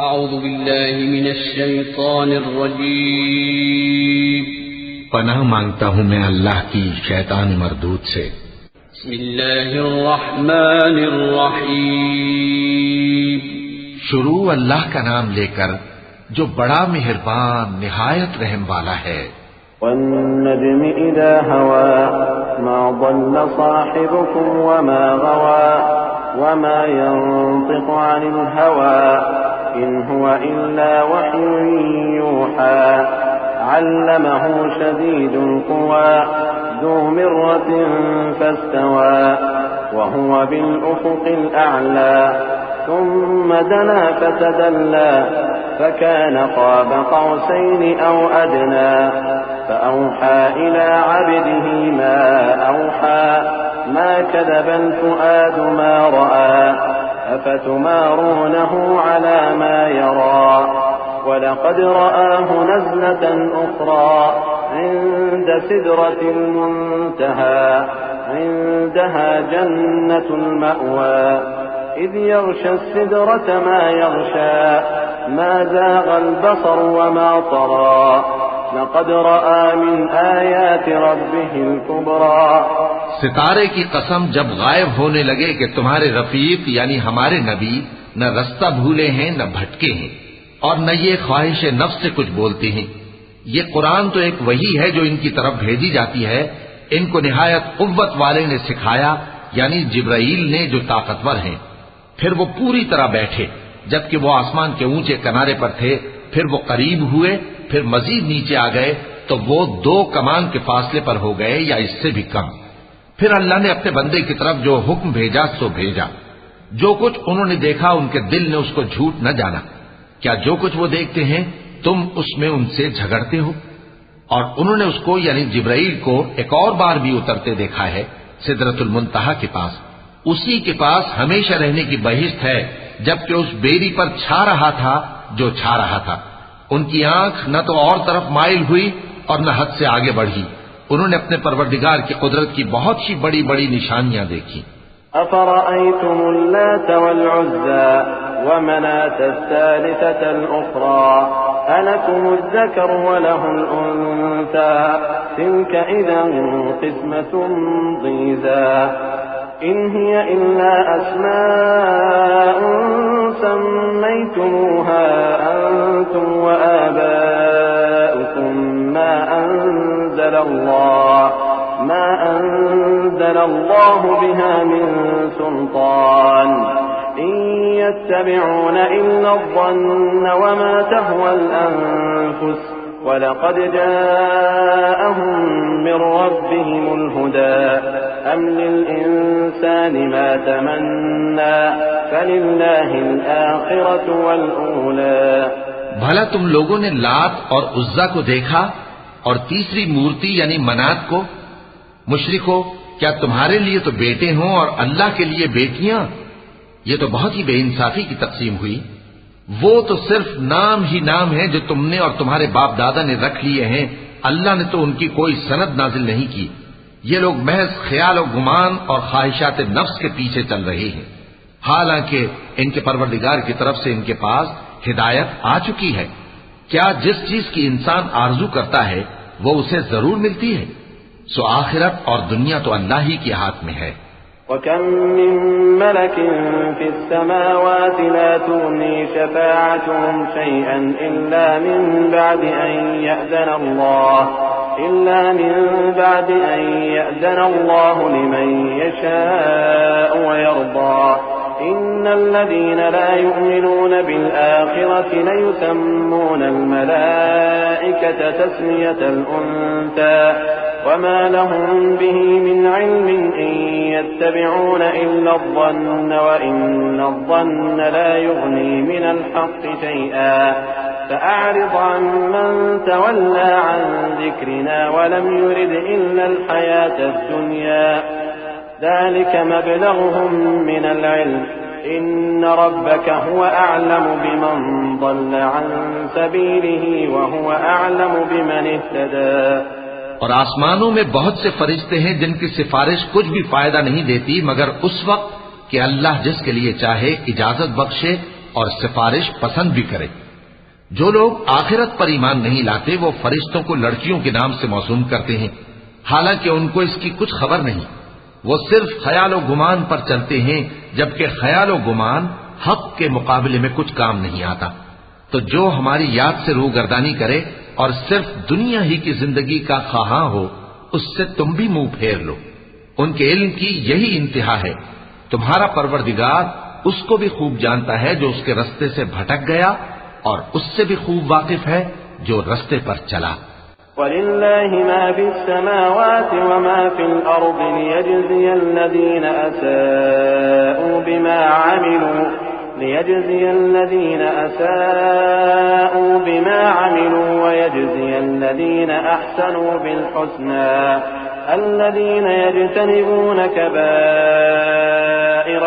اعوذ باللہ من الشیطان الرجیم پناہ مانگتا ہوں میں اللہ کی شیطان مردود سے۔ بسم اللہ الرحمن الرحیم شروع اللہ کا نام لے کر جو بڑا مہربان نہایت رحم والا ہے۔ والنجم اذا هوى ما ضل صاحبكم وما غوى وما ينطق عن الهوى إن هو إلا وحي يوحى علمه شديد القوى ذو مرة فاستوى وهو بالأفق الأعلى ثم دنا فتدلى فكان قاب قوسين أو أدنى فأوحى إلى عبده ما أوحى ما كذب الفؤاد ما رأى أفتمارونه على ما يرى ولقد رآه نزلة أخرى عند سدرة المنتهى عندها جنة المأوى إذ يغشى السدرة ما يغشى ما زاغ البصر وما طغى لقد رأى من آيات ربه الكبرى۔ ستارے کی قسم جب غائب ہونے لگے کہ تمہارے رفیق یعنی ہمارے نبی نہ رستہ بھولے ہیں نہ بھٹکے ہیں اور نہ یہ خواہش نفس سے کچھ بولتے ہیں۔ یہ قرآن تو ایک وحی ہے جو ان کی طرف بھیجی جاتی ہے، ان کو نہایت قوت والے نے سکھایا یعنی جبرائیل نے جو طاقتور ہیں۔ پھر وہ پوری طرح بیٹھے جبکہ وہ آسمان کے اونچے کنارے پر تھے، پھر وہ قریب ہوئے، پھر مزید نیچے آ گئے تو وہ 2 کمان کے فاصلے پر ہو گئے یا اس سے بھی کم۔ پھر اللہ نے اپنے بندے کی طرف جو حکم بھیجا سو بھیجا۔ جو کچھ انہوں نے دیکھا ان کے دل نے اس کو جھوٹ نہ جانا۔ کیا جو کچھ وہ دیکھتے ہیں تم اس میں ان سے جھگڑتے ہو؟ اور انہوں نے اس کو یعنی جبرائیل کو ایک اور بار بھی اترتے دیکھا ہے سدرۃ المنتہا کے پاس۔ اسی کے پاس ہمیشہ رہنے کی بہشت ہے، جبکہ اس بیری پر چھا رہا تھا جو چھا رہا تھا۔ ان کی آنکھ نہ تو اور طرف مائل ہوئی اور نہ حد سے آگے بڑھی۔ انہوں نے اپنے پروردگار کی قدرت کی بہت سی بڑی بڑی نشانیاں دیکھی۔ أفرأيتم اللات والعزى ومناة الثالثة الأخرى ألكم الذكر وله الأنثى تلك إذا قسمة ضيزى إن هي إلا أسماء سميتموها أنتم وآباؤكم ما أنزل الله بها من سلطان إن يتبعون إلا الظن وما تهوى الأنفس ولقد جاءهم من ربهم الهدى أم للإنسان ما تمنى فلله الآخرة والأولى۔ بھلا تم لوگوں نے لات اور عزا کو دیکھا اور تیسری مورتی یعنی منات کو؟ مشرکو، کیا تمہارے لیے تو بیٹے ہوں اور اللہ کے لیے بیٹیاں؟ یہ تو بہت ہی بے انصافی کی تقسیم ہوئی۔ وہ تو صرف نام ہی نام ہے جو تم نے اور تمہارے باپ دادا نے رکھ لیے ہیں، اللہ نے تو ان کی کوئی سند نازل نہیں کی۔ یہ لوگ محض خیال و گمان اور خواہشات نفس کے پیچھے چل رہے ہیں، حالانکہ ان کے پروردگار کی طرف سے ان کے پاس ہدایت آ چکی ہے۔ کیا جس چیز کی انسان آرزو کرتا ہے وہ اسے ضرور ملتی ہے؟ سو آخرت اور دنیا تو اللہ ہی کے ہاتھ میں ہے۔ وَكَم مِّن مَّلَكٍ فِي السَّمَاوَاتِ لَا تُغْنِي شَفَاعَتُهُمْ شَيْئًا إِلَّا مِن بَعْدِ أَن يَأْذَنَ اللَّهُ لِمَن يَشَاءُ وَيَرْضَىٰ إِنَّ الَّذِينَ لَا يُؤْمِنُونَ بِالْآخِرَةِ لَيُسَمُّونَ الْمَلَائِكَةَ تَسْمِيَةَ الْأُنثَىٰ وما لهم به من علم إن يتبعون إلا الظن وإن الظن لا يغني من الحق شيئا فأعرض عن من تولى عن ذكرنا ولم يرد إلا الحياة الدنيا ذلك مبلغهم من العلم إن ربك هو أعلم بمن ضل عن سبيله وهو أعلم بمن اهتدى۔ اور آسمانوں میں بہت سے فرشتے ہیں جن کی سفارش کچھ بھی فائدہ نہیں دیتی مگر اس وقت کہ اللہ جس کے لیے چاہے اجازت بخشے اور سفارش پسند بھی کرے۔ جو لوگ آخرت پر ایمان نہیں لاتے وہ فرشتوں کو لڑکیوں کے نام سے موسوم کرتے ہیں، حالانکہ ان کو اس کی کچھ خبر نہیں۔ وہ صرف خیال و گمان پر چلتے ہیں، جبکہ خیال و گمان حق کے مقابلے میں کچھ کام نہیں آتا۔ تو جو ہماری یاد سے روگردانی کرے اور صرف دنیا ہی کی زندگی کا خواہاں ہو، اس سے تم بھی منہ پھیر لو۔ ان کے علم کی یہی انتہا ہے۔ تمہارا پروردگار اس کو بھی خوب جانتا ہے جو اس کے رستے سے بھٹک گیا، اور اس سے بھی خوب واقف ہے جو رستے پر چلا۔ وَلِلَّهِ مَا فِي السَّمَاوَاتِ وَمَا فِي الْأَرْضِ لِيَجْزِيَ الَّذِينَ أَسَاءُوا بِمَا عَمِلُوا وَيَجْزِيَ الَّذِينَ أَحْسَنُوا بِالْحُسْنَى الَّذِينَ يَجْتَنِبُونَ كَبَائِرَ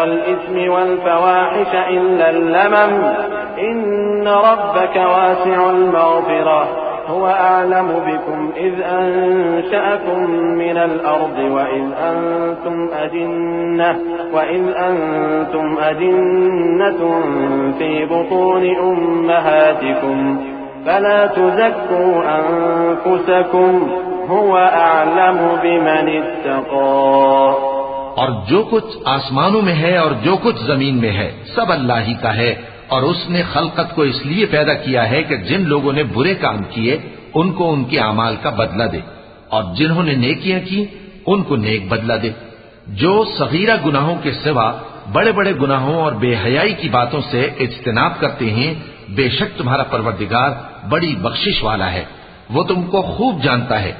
الْإِثْمِ وَالْفَوَاحِشَ إِلَّا اللَّمَمَ إِنَّ رَبَّكَ وَاسِعُ الْمَغْفِرَةِ هو أعلم بكم إذ أنشأكم من الأرض وإذ أنتم أجنة في بطون أمهاتكم فلا تزكوا أنفسكم هو أعلم بمن اتقى۔ اور جو کچھ آسمانوں میں ہے اور جو کچھ زمین میں ہے سب اللہ ہی کا ہے، اور اس نے خلقت کو اس لیے پیدا کیا ہے کہ جن لوگوں نے برے کام کیے ان کو ان کے اعمال کا بدلہ دے، اور جنہوں نے نیکیاں کی ان کو نیک بدلہ دے۔ جو صغیرہ گناہوں کے سوا بڑے بڑے گناہوں اور بے حیائی کی باتوں سے اجتناب کرتے ہیں، بے شک تمہارا پروردگار بڑی بخشش والا ہے۔ وہ تم کو خوب جانتا ہے۔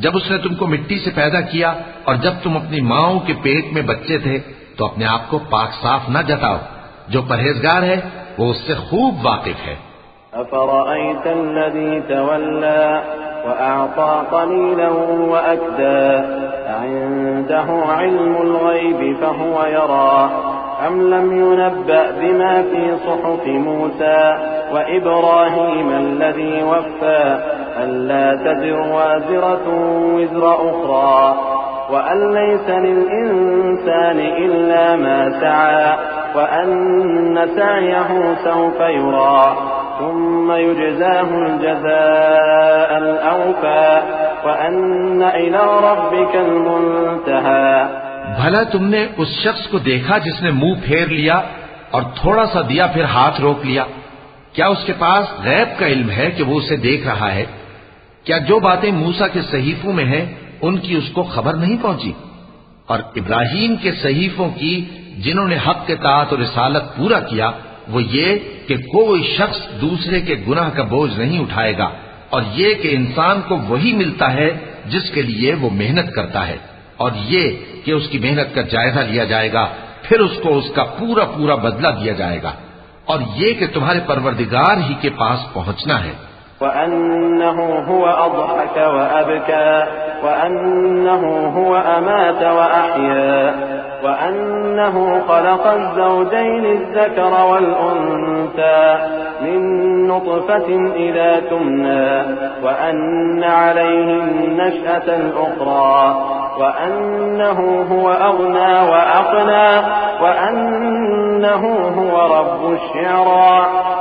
جب اس نے تم کو مٹی سے پیدا کیا اور جب تم اپنی ماؤں کے پیٹ میں بچے تھے تو اپنے آپ کو پاک صاف نہ جتاؤ۔ جو پرہیزگار ہے وہ اس سے خوب واقف ہے۔ أفرأيت الذي تولى وأعطى قليلا وأكدى عنده علم الغيب فهو يرى أم لم ينبأ بما في صحف موسى وإبراهيم الذي وفى ألا تزر وازرة وزر أخرى وأن ليس للإنسان إلا ما سعى وأن سعيه سوف يرى ثم يجزاه الجزاء الأوفى وأن إلى ربك المنتهى۔ بھلا تم نے اس شخص کو دیکھا جس نے منہ پھیر لیا اور تھوڑا سا دیا پھر ہاتھ روک لیا؟ کیا اس کے پاس غیب کا علم ہے کہ وہ اسے دیکھ رہا ہے؟ کیا جو باتیں موسیٰ کے صحیفوں میں ہیں ان کی اس کو خبر نہیں پہنچی؟ اور ابراہیم کے صحیفوں کی جنہوں نے حق کے اطاعت اور رسالت پورا کیا، وہ یہ کہ کوئی شخص دوسرے کے گناہ کا بوجھ نہیں اٹھائے گا، اور یہ کہ انسان کو وہی ملتا ہے جس کے لیے وہ محنت کرتا ہے، اور یہ کہ اس کی محنت کا جائزہ لیا جائے گا، پھر اس کو اس کا پورا پورا بدلہ دیا جائے گا، اور یہ کہ تمہارے پروردگار ہی کے پاس پہنچنا ہے۔ وَأَنَّهُ هُوَ أَضْحَكَ وَأَبْكَى وَأَنَّهُ هُوَ أَمَاتَ وَأَحْيَا وَأَنَّهُ خَلَقَ الزَّوْجَيْنِ الذَّكَرَ وَالْأُنثَى مِن نُّطْفَةٍ إِذَا تُمْنَى وَأَنَّ عَلَيْهِ النَّشْأَةَ الْأُخْرَى وَأَنَّهُ هُوَ أَغْنَى وَأَقْنَى وَأَنَّهُ هُوَ رَبُّ الشِّعْرَىٰ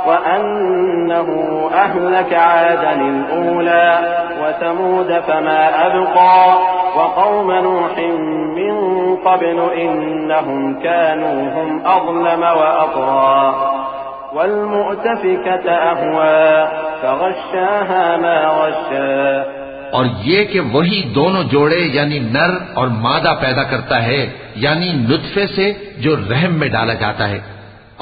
وَأَنَّهُ أهلك عادا الأولى وثمود فما أبقى وقوم نوح من قبل إنهم كانوا هم أظلم وأطغى والمؤتفكة أهوى فغشاها ما غشى۔ اور یہ کہ وہی دونوں جوڑے یعنی نر اور مادہ پیدا کرتا ہے، یعنی نطفے سے جو رحم میں ڈالا جاتا ہے،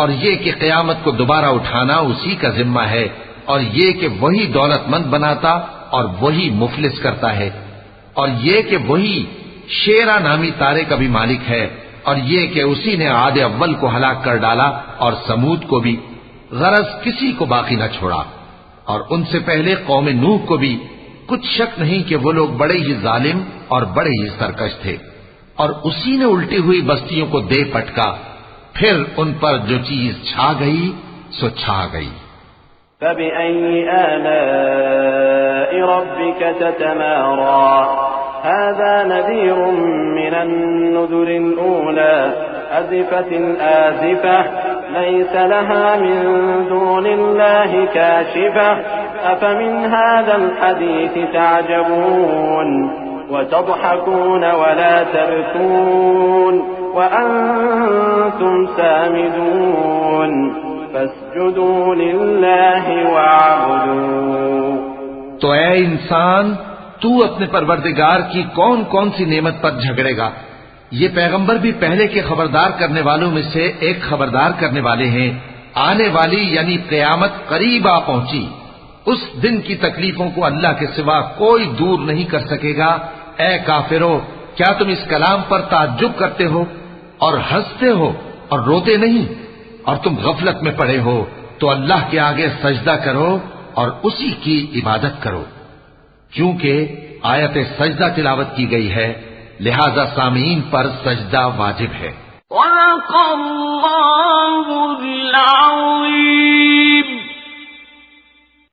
اور یہ کہ قیامت کو دوبارہ اٹھانا اسی کا ذمہ ہے، اور یہ کہ وہی دولت مند بناتا اور وہی مفلس کرتا ہے، اور یہ کہ وہی شیرا نامی تارے کا بھی مالک ہے، اور یہ کہ اسی نے عاد اول کو ہلاک کر ڈالا اور سمود کو بھی، غرض کسی کو باقی نہ چھوڑا، اور ان سے پہلے قوم نوح کو بھی۔ کچھ شک نہیں کہ وہ لوگ بڑے ہی ظالم اور بڑے ہی سرکش تھے، اور اسی نے الٹی ہوئی بستیوں کو دے پٹکا، پھر ان پر جو چیز چھا گئی سو چھا گئی۔ فَبِأَيِّ آلَاءِ رَبِّكَ تَتَمَارَىٰ هَٰذَا نَذِيرٌ مِّنَ النُّذُرِ الْأُولَىٰ أَزِفَتِ الْآزِفَةُ ليس لها من دون الله كاشفة أفمن هذا الحديث تعجبون وتضحكون ولا تبكون وأنتم سامدون فاسجدوا لله واعبدوا. تو اے انسان، تو اپنے پروردگار کی کون کون سی نعمت پر جھگڑے گا؟ یہ پیغمبر بھی پہلے کے خبردار کرنے والوں میں سے ایک خبردار کرنے والے ہیں. آنے والی یعنی قیامت قریب آ پہنچی. اس دن کی تکلیفوں کو اللہ کے سوا کوئی دور نہیں کر سکے گا. اے کافرو، کیا تم اس کلام پر تعجب کرتے ہو اور ہنستے ہو اور روتے نہیں؟ اور تم غفلت میں پڑے ہو تو اللہ کے آگے سجدہ کرو اور اسی کی عبادت کرو. کیونکہ آیت سجدہ تلاوت کی گئی ہے، لہذا سامعین پر سجدہ واجب ہے. وَلَقَ اللَّهُ الْعَظِيمُ.